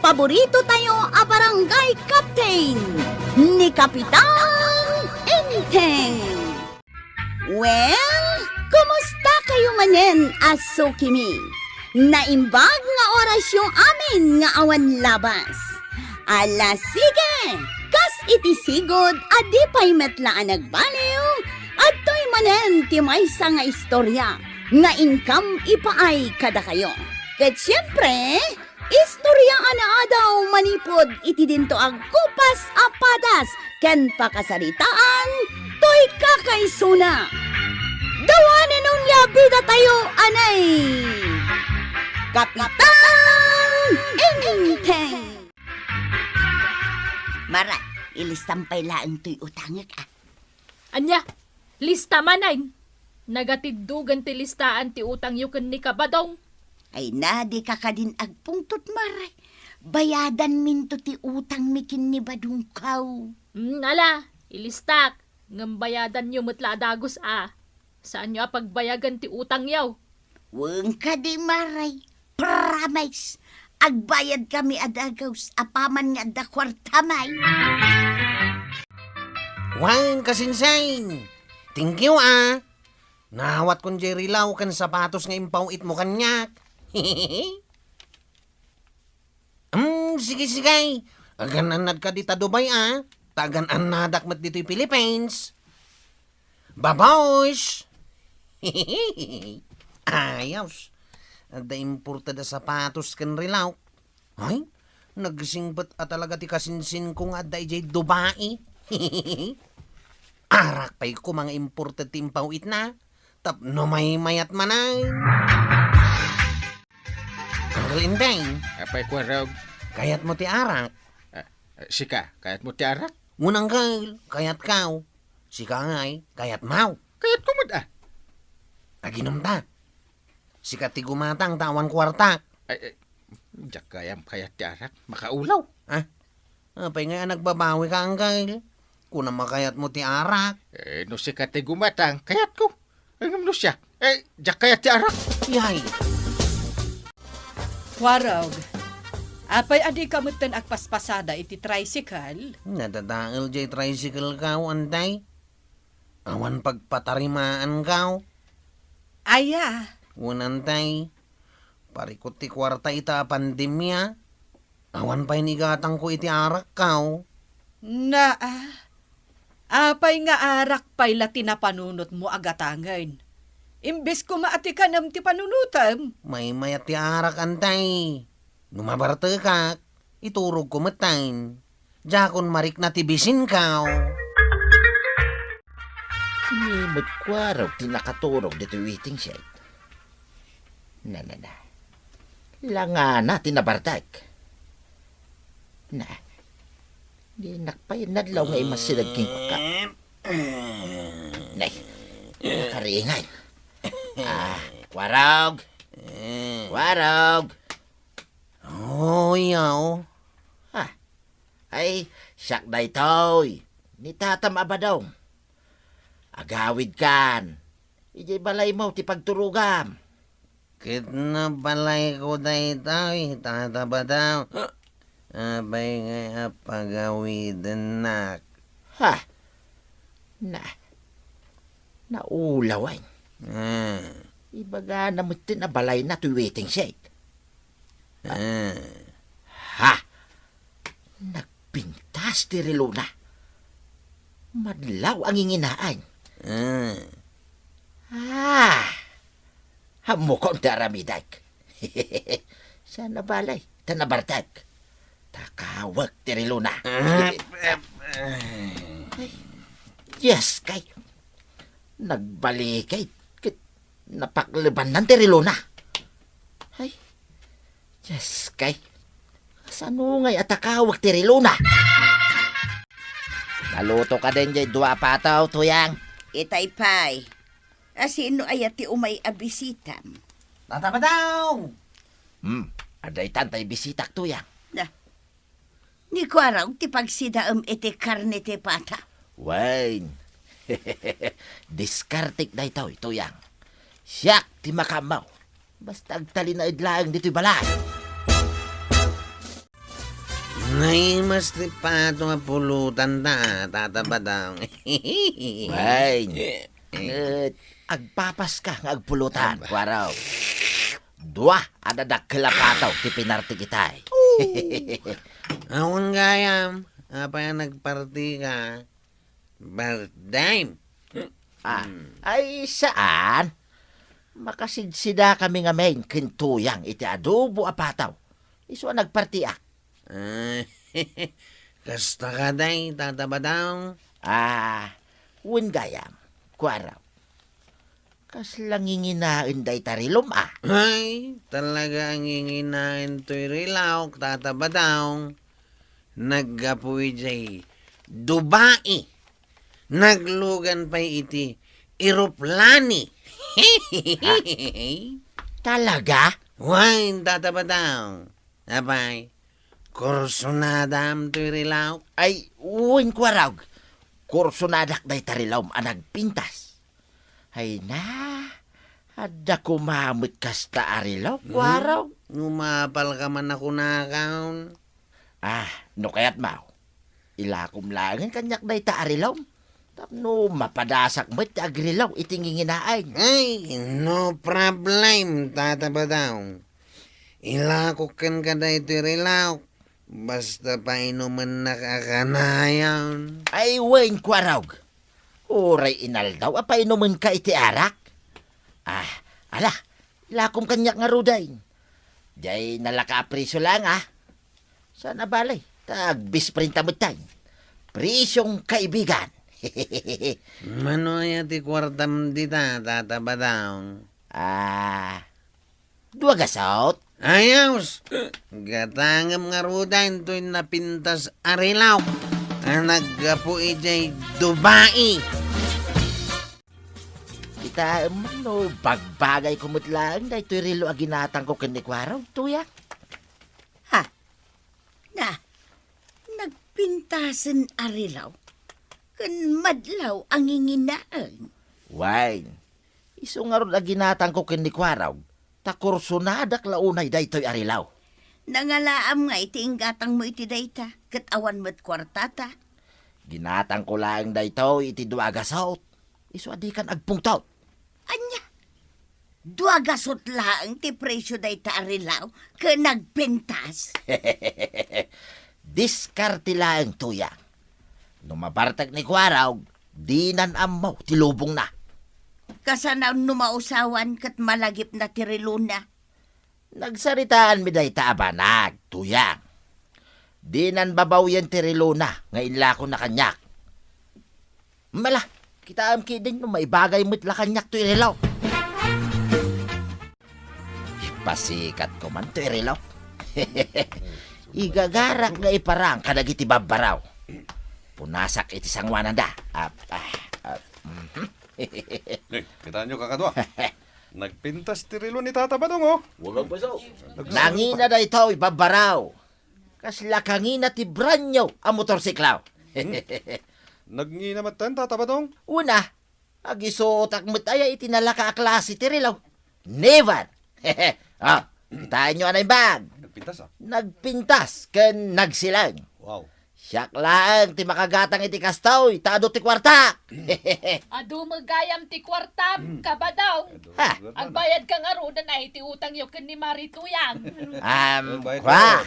paborito tayo a barangay captain ni Kapitan Enteng. Well, kumusta kayo manen, Aso Kimi? Naimbag nga oras yung amin nga awan labas. Ala sige, kas itisigod adi pa'y metlaan nagbaliw at to'y manen ti maysa nga istorya nga income ipaay kada kayo. Ket siyempre, istorya ana daw manipod iti dinto ag kupas apadas ken pakasaritaan to'y kakaisuna. Dawanen nung labida tayo anay. Kapitan Enteng. Mara, ilistampay laang to'y utangik Anya, lista manayn. Nagatiddugan ti listaan ti utang yuken ni Kabadong. Ay na, di ka din agpungtot maray. Bayadan minto ti utang mikin ni Badungkaw. Ala, ilistak. Ngambayadan nyo matla dagos Saan nyo pagbayagan ti utang yaw? Weng ka di maray. Promise. Agbayad kami adagaws. Apaman nga da kwartamay. Wan kasinsain. Thank you Nawat kon Jerry Lau kan sapatos nga impawit mo kanyak. Sige. Agan anad ka dita Dubai Tagan anadak mat dito'y Philippines. Babaws. Ayos. Ada importada sapatos kan Rilaw. Ay, nagsingbat talaga ti kasinsin kong ada ijay Dubai. Arak pa'y ko mga imported timpawit na. Tapno may mayat manay. Uncle Inday. Apay ko raw. Kayat mo ti arak. Sika, kayat mo ti arak? Ngunang kail, kayat kaw. Sika ngay, kayat mau. Kayat ko mo't Aginom ta. Sika ti gumatang tawan kwartak. Diyak kayam kayat ti arak. Makaulaw. Apay nga nagbabawi ka ang kail. Kuna makayat mo ti arak. No sika ti gumatang, kayat ko. Ang no siya. Diyak kayat ti arak. Yay. Warog, apay adi kamutan agpaspasada iti tricycle? Nadadaal jay tricycle kaw, anday. Awan pagpatarimaan kaw. Aya, Unantay, parikot ti kwarta ita pandemya. Awan pa'y nigatang ko iti arak kaw. na apay nga arak pay lati na panunot mo agatangan. Imbes ko maati ka nam ti panunutam. May mayat ti arak, antay. Numabarte ka, iturog ko matain. Jakon marik na tibisin kaw. Kinimot ko araw tinakaturog dito waiting shed. Na. Langana tinabartag. Na. Di nakpay nadlaw nga imasilagking ko ka. Nay, nakaringay. Warog. Yaw. Ay, siyak na ito'y. Nitatam abadaw. Agawid kan. Ijay balay mo ti pagturugam. Kit na balay ko da ito'y, tataba daw. Abay nga pagawidan nak. Naulawan. Ibaga namutin na balay na to waiting shed. Nagpintas ti Rilona. Madlaw ang inginaan. Hamo kong daramidag. Sana balay, tanabartag. Takawag ti Rilona. Yes, kay. Nagbalikay. Napakliban ng ti Rilona. Ay, yes, kay. Sano ngay atakawag ti Rilona? Naluto ka din jay dua pataw, tuyang. Itay pay. Asino ayati umay abisitam. Tataba daw. Aday tantay bisitak, tuyang. Ni ko araw ti pagsidaam iti karne ti pata. Wine. Diskartik na ito, tuyang. Siyak ti makamaw. Basta agtali na idlaang dito'y balay. Naimas ti pato nga pulutan Tata Badong. Wain. Agpapas ka nga agpulutan, kwaraw. Dua, adadak kalapataw, ti pinarti kitay. Awan gayam, apa yang nagparti ka? Birthday. Ay saan? Makasidsida kami nga main kintuyang iti adobo apataw. Iso nagpartiak. Kasta ka day, Tata Badong. Win gayam, kwaraw. Kas langinginain day tarilom Ay, talaga ang inginain to'y rilaw, Tata Badong. Naggapuy jay Dubai. Naglugan pa iti eroplani. Talaga? Wine, Tata Badong. Abay, kursonadam to'y rilaw. Ay, win kwaraw. Kursonadak day tarilom nagpintas. Ay na, ada kumamit kasta arilaw, kwaraw. Ngumapal ka man ako nakaon. No kaya't mau. Ilakom langin kanyak day ta arilaw. Tapno mapadasak mo't agrilaw itinginginain. Ay, no problem, Tata Badong. Ilakokan ka da ito rilaw. Basta pa inuman nakakanayan. Ay, wain kwaraw. Oray inaldaw, apa inuman ka iti arak? Ala, ilakom kanyak nga ruday. Diyay nalaka-apriso lang Sana balay, tag-bisprinta mo tayo. Prisyong kaibigan. Mano ya ti kwartam dita, Tata Badong? Dua gasot. Ayos! Gatangam nga rudain to'y napintas arilaw. Ang naggapu ijay Dubai. Kita no bagbagay kumutlaan na ito'y rilo aginatang ko kanikwaraw, tuya. Na, nagpintasan arilaw. Kan madlaw ang inginaan. Wine, iso nga ron aginatang ko kanikwaraw, takursunadak launay da ito'y arilaw. Nangalaam nga iti inggatang mo iti dayta, kat awan mo't kwartata. Ginatang ko lang da ito iti duagasot. Iso adikan agpungtaw. Anya, duagasot laang ti presyo dayta arilaw, ka nagpintas. Diskarte lang tuya. Numabartag ni kwaraw, dinan amaw, tilubong na. Kasanaw numausawan kat malagip na tiriluna. Nagsaritaan mi day taabanag, tuyang. Dinan babaw yan tiriluna, ngayon la ko na kanyak. Mala, kita am kidin no maibagay mo't la kanyak to irilaw. Pasikat ko man to irilaw. Igagarak nga iparang kadag iti babaraw. Punasak iti sangwanan da. Kita nyo kakadwa. Nagpintas tirilo ni Tata Badong, Nangina da ito ibabaraw. Kasla kangina ti branyo ang motorsiklaw. Nagnginamat Tata Badong? Una, agisutak mo't aya itinalaka a klase tirilaw. Never. Kitain nyo anay bag. Nagpintas Nagpintas ken nagsilang. Wow. Siyak lang ti makagatang iti kastaw, tado ti kwarta. Adu magayam ti kwartam, kabadaw. Ang bayad kang arudan ay ti utang yo ken ni Marituyang. Kwa.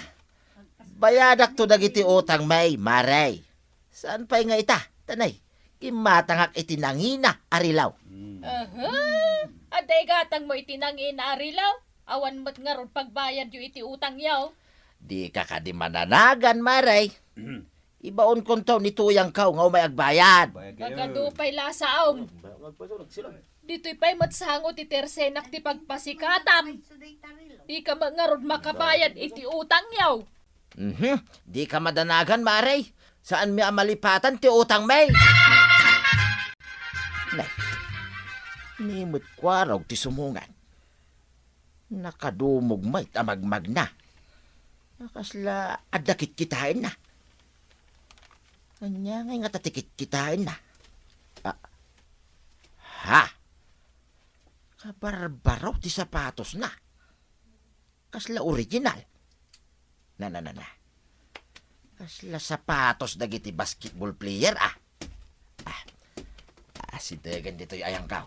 Bayadak to dagiti utang may, maray. Saan pa'y nga ita? Tanay, kimatangak iti nangina, arilaw. Aday gatang mo itinangin na arilaw. Awan mo't nga ron pagbayad yu iti utang yaw. Di ka di mananagan, maray. Ibaon konto ni tuyang kaw nga umay agbayad. Nagadupay lasaom. Dito'y pa'y matsangot ti tersenak ti pagpasikatam. Di ka nga ron makabayad iti utang yaw. Di ka madanagan, maray. Saan mi amalipatan ti utang may? Nay, nimot kwaraw ti sumungan. Nakadumog may tamagmag na. Nakasla adakit kitain na. Kanya nga tatikit kitain na. Kabarbaraw ti sapatos na. Kasla original. Na. Kasla sapatos dagiti basketball player si Degan dito yung ayang kau.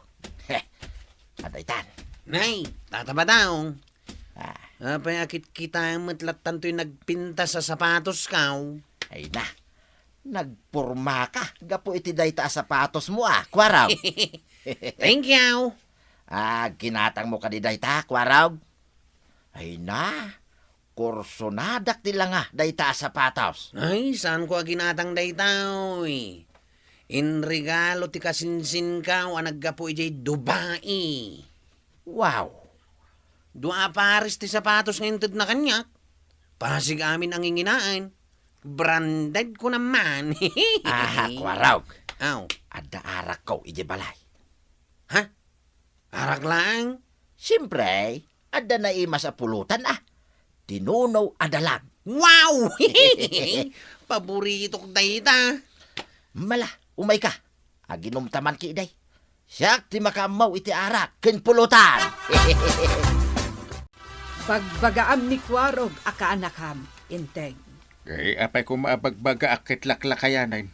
Adaytan. Nay, tataba daw. Ah, Apay akit kita matlatan to'y nagpinta sa sapatos kaw. ay na. Nagpurma ka. Gapo iti dayta sapatos mo kwaraw. Thank you. Ginatang mo ka di dayta, kwaraw. Ay na. Kursonadak nila nga dayta sapatos. Ay, saan ko ginatang daytaw eh. In regalo ti kasinsin kaw ang naggapo ijay Dubai. Wow. Dua pares ti sapatos ngayon tad na kanyak. Pasig amin ang inginaan. Branded ko naman. Kwaraw. Aw, Ada arak ko ije balay. ha? Arak lang? Siyempre, ada na ima sa pulutan Tinunaw ada lang. Wow! Paborito ko dayta. Mala, umay ka. Aginumtaman ki day. Siyak ti makamaw iti arak ken pulutan. Bagbagaam ni Kwarog akaanakam, Inteng. Kay apay ko maabagbaga akit laklakayanan.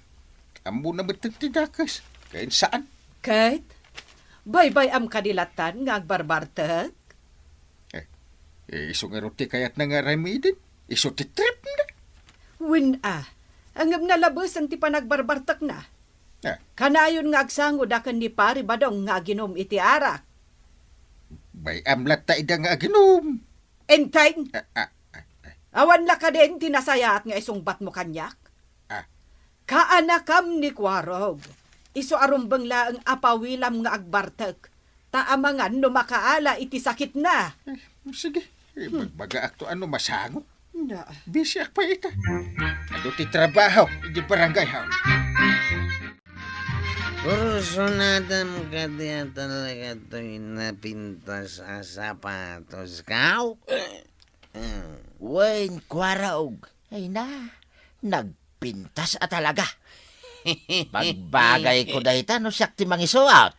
Amo na matagtidakas. Kaya saan? Kate, baybay am kadilatan nga agbarbartag. Iso nga roti kayat na nga ramidin. Iso ti trip na. Win angam na labas ang ti panagbarbartak na. Kanayon nga agsangod akan ni pari badong nga ginom iti arak. Bay amlat ta ida nga aginom. Enteng, awan la ka din tinasayat nga isungbat mo kanyak. Kaanakam ni Kwarog. Iso arumbang laang apawilam nga agbartak. Taamangan no makaala iti sakit na. Sige, magbaga akto ano masango. Na. Busy ak pa ita. Ano ti trabaho, di barangay ha. Kursunadam ka diya talaga to'y napintas sa sapatos kaw. Wen, kwaraog. Ay na, nagpintas talaga. Pagbagay ko dayta no siyak ti mangisuat.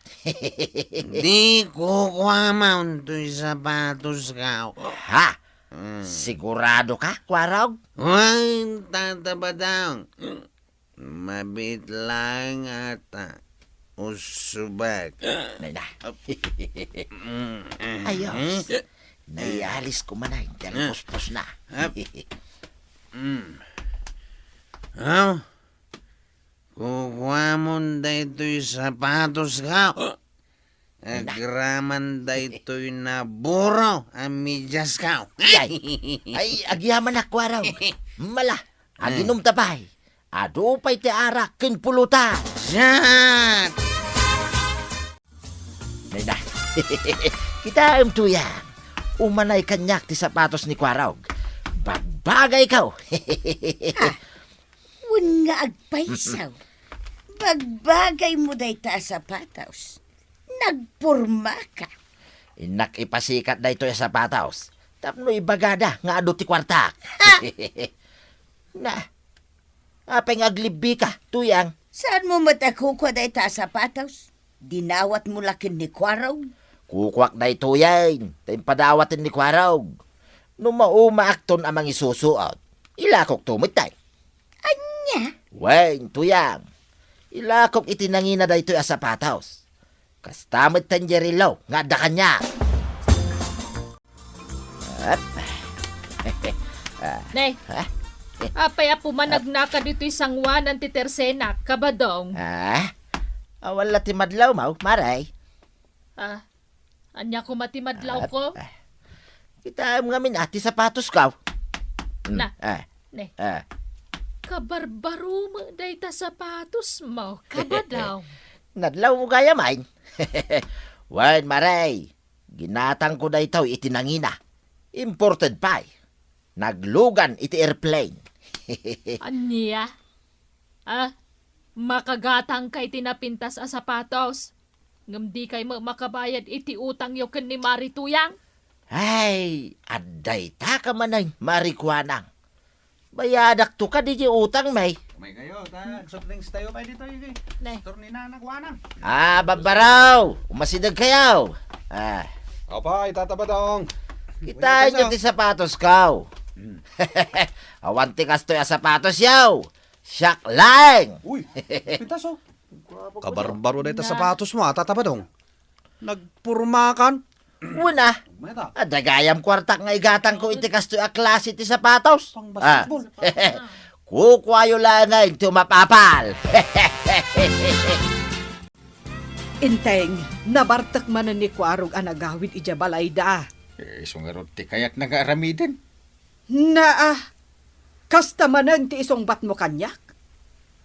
Di ko kwamaon to'y sapatos kaw. Ha? Sigurado ka, kwaraog? Ay, tataba daw. Mabit lang ata. Usubag. Nay na. Ayos. Naialis ko manay. Dahil puspos na. Aw, kukuha mo da ito'y sapatos ka. Agraman da ito'y naburo ang medyas ka. Ay, agyaman na, kwaraog. Mala, aginom tabay. Ado pa'y ti arak ken pulutan. Siyat! Nay na. Kita ang tuyang. Umanay kanyak ti sapatos ni kwaraog. Bagbagay ikaw. Wen nga agpaisaw. Bagbagay mo day ta sapatos. Nagpurma ka. Inak ipasikat da ito yung sapatos. Tapno ibagada nga ado ti kwartak. Na, apay nga aglibi ka, tuyang. Saan mo matakukwa day ta sapatos? Dinawat mo lakin ni Kwaraw. Kukwak da ito yan. Taimpadawatan ni kwaraog. Nung maumaakton amang isusuot, ilakok tumitay. Anya? Wen, tuyang. Ilakok itinangina da ito yung sapatos. Kastamit tanjerilaw, nga da kanya. Nay, apay apo managnaka dito'y sangwanan ti Tersena, kabadong. Wala ti madlaw mau, maray. Anya ko matimadlaw ko? Kita nga minati sapatos ka. Na, ne. Kabarbaro mo dayta sapatos mo, kabadaw. Nadlaw mo gaya main. Wan, maray. Ginatang ko na itaw itinangina. Imported pa. Naglugan iti airplane. Anya? Makagatang kay tinapintas a sapatos. Ngam di kay makabayad iti utang yo ken ni Marituyang. Ay, aday ta ka manay, marikwanang. Bayadak to ka di utang may. May kayo, soft drinks tayo pa dito yun. Ne. Store ni Nanak Wanang. Babaraw, umasidag kayaw. Opa, itataba daong. Kita nyo ti sapatos kaw. Awan tikas to ya sapatos yaw. Siyak lang. Uy, pintas oh. Kabarbaro na ito sapatos mo, tatabadong. Nagpurmakan. Una, Meta. adagayam kwartak nga igatang ko iti kasto a klase ti sapatos. Pang basketball. Kukwayo lang nga ito mapapal. Inteng, nabartak man ni Kwarog ang nagawid ija balayda. Sungarod ti kayat nag-aramidin. Kasta manan ti isong bat mo kanyak.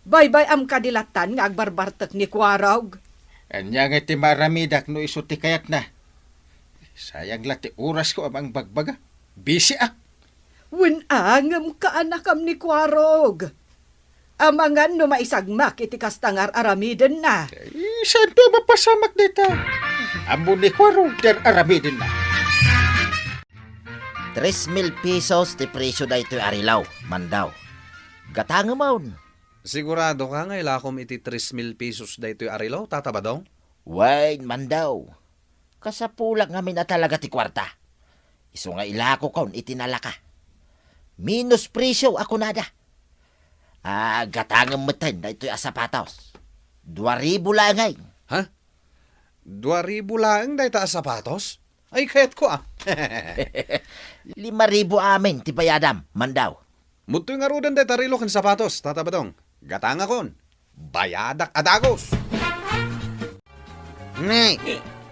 Baybay am kadilatan nga agbarbartak ni Kwarog. Anya nga ti maramidak no iso ti kayat na. Sayang la ti oras ko amang bagbaga. Busy ah. Winangam ka anakam ni Kwarog. Amangan no maisagmak iti kastangar aramiden na. Saan to mapasamak dita? Amo ni Kwaro, der aramidin na. 3,000 pesos ti presyo da ito arilaw, mandaw. Gatanga maun. Sigurado ka nga ilakom iti 3,000 pesos da ito'y arilaw, tatabadong? Wait, mandaw. Kasapulak nga na talaga ti kwarta. Iso nga ilako kaun itinala ka. Minus presyo ako nada. Gatangam matan da ito'y asapatos. 2,000 lang ngay. Ha? 2,000 lang da ita sapatos? Ay, kayat ko 5,000 amin ti bayadam, mandaw. Muto'y nga rudan da ita rilo kan sapatos, tatabadong. Gatanga kon. Bayadak adagos. Nay,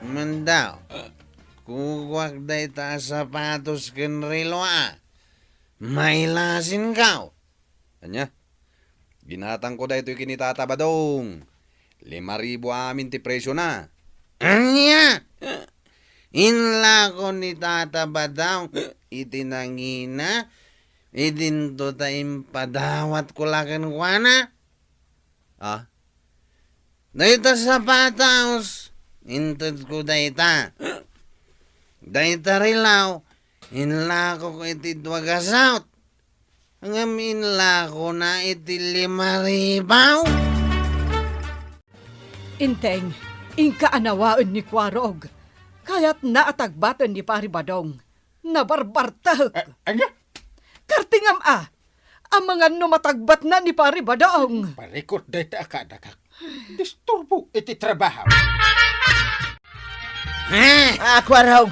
mandaw. Kukwak da ita sapatos ken rilo May lasin ka. Anya? Ginatang ko da ito'y kinitatabadong. 5,000 amin ti presyo na. Anya? Inla ko ni Tata Badaw, itinangina, idinto taim padawat ko lakan kuana. Ah? Dayta sapatos, intod ko dayta. Dayta rilaw, inla ko iti dwagasaut. Ang inla ko na iti 5,000. Inteng, ingka anawaan ni Kwarog. Kaya't naatagbatan ni Pari Badong. Nabarbartak. Anya? Kartingam ang mga numatagbat na ni Pari Badong. Parikot dayta akadakak. Disturbo iti trabaho. Kwarog,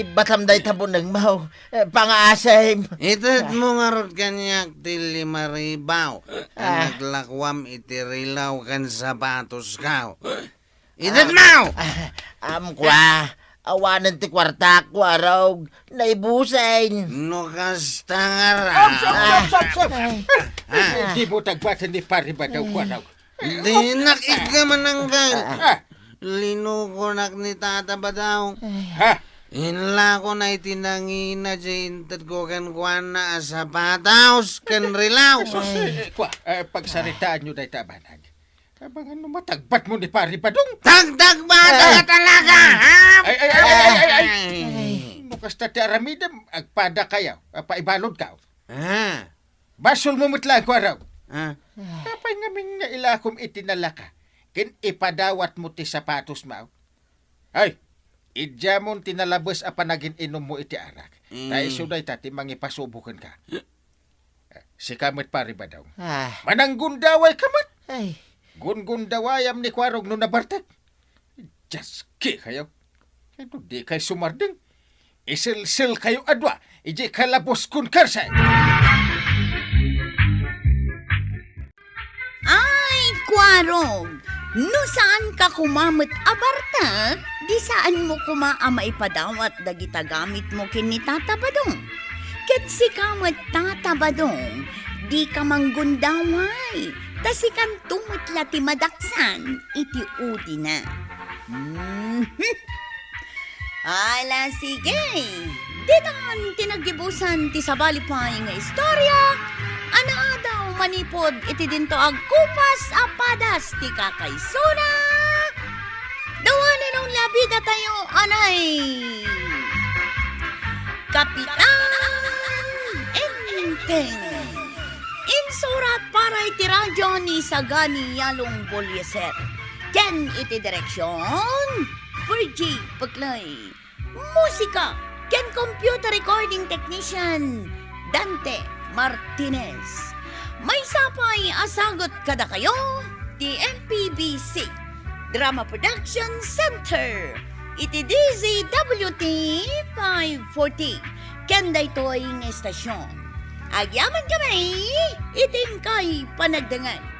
ibatam day tabon ng maho. Pangaasay. Itad mo nga rod kanyak ti 5,000. Naglakwam iti rilaw kan sapatos ka. Itad mo! Kwa, awanan ti kwarta, Kwarog. Naibusain. No kastangara. Di mo tagbatan ni Paribadaw, Kwaraw. Di nakit ka mananggan. Ah, Linukunak ni Tata Badaw. ha? Inla ko na itinangina intad ko kan kuana sapatos kan rilaw. Kwa, pagsaritaan nyo dahil tabanag. Abang ano matagbat mo ni Paribadong? Tagdag ba talaga? Ay! Nukas ta ti aramidam, agpada kayaw, paibalod ka. Ah. Basol mo mutlang, Kwaraw. Ah. Kapay ngamin nga ilakom itinala ka, kin ipadawat mo ti sapatos mo. Ay, idya mo tinalabas a panagin inom mo iti arak. Tayo suday tati mangipasubukan ka. Si kamot Paribadaw. Mananggundaway kamot. Ay. Gungundawayam ni Kwarog no nabartak. Jaski kayo. Ito di kay sumarding. Isil-sil kayo adwa. Iji kalabos kun karsay. Ay, Kwarog! No saan ka kumamit abartak, di saan mo maipadawat dagita gamit mo kini Tata Badong. Ket si kamat Tata Badong, di ka manggundaway. Tasi kan tumutla ti madaksan, iti udi na. Ala, sige. Ditan tinagibusan ti sabalipay nga istorya. Ana daw manipod iti dinto agkupas apadas ti kakaysuna. Dawanin ang labida tayo, anay. Kapitan Enteng. Insurat para iti radyo ni Sagani Yalong Bolyeser. Ken iti direksyon, Virgie Paglay. Musika, ken computer recording technician, Dante Martinez. May sapay asagot kada kayo, di MPBC Drama Production Center. Iti DZWT 540. Kenda ito'y ng estasyon. Agyaman kami, iting kay panagdangan.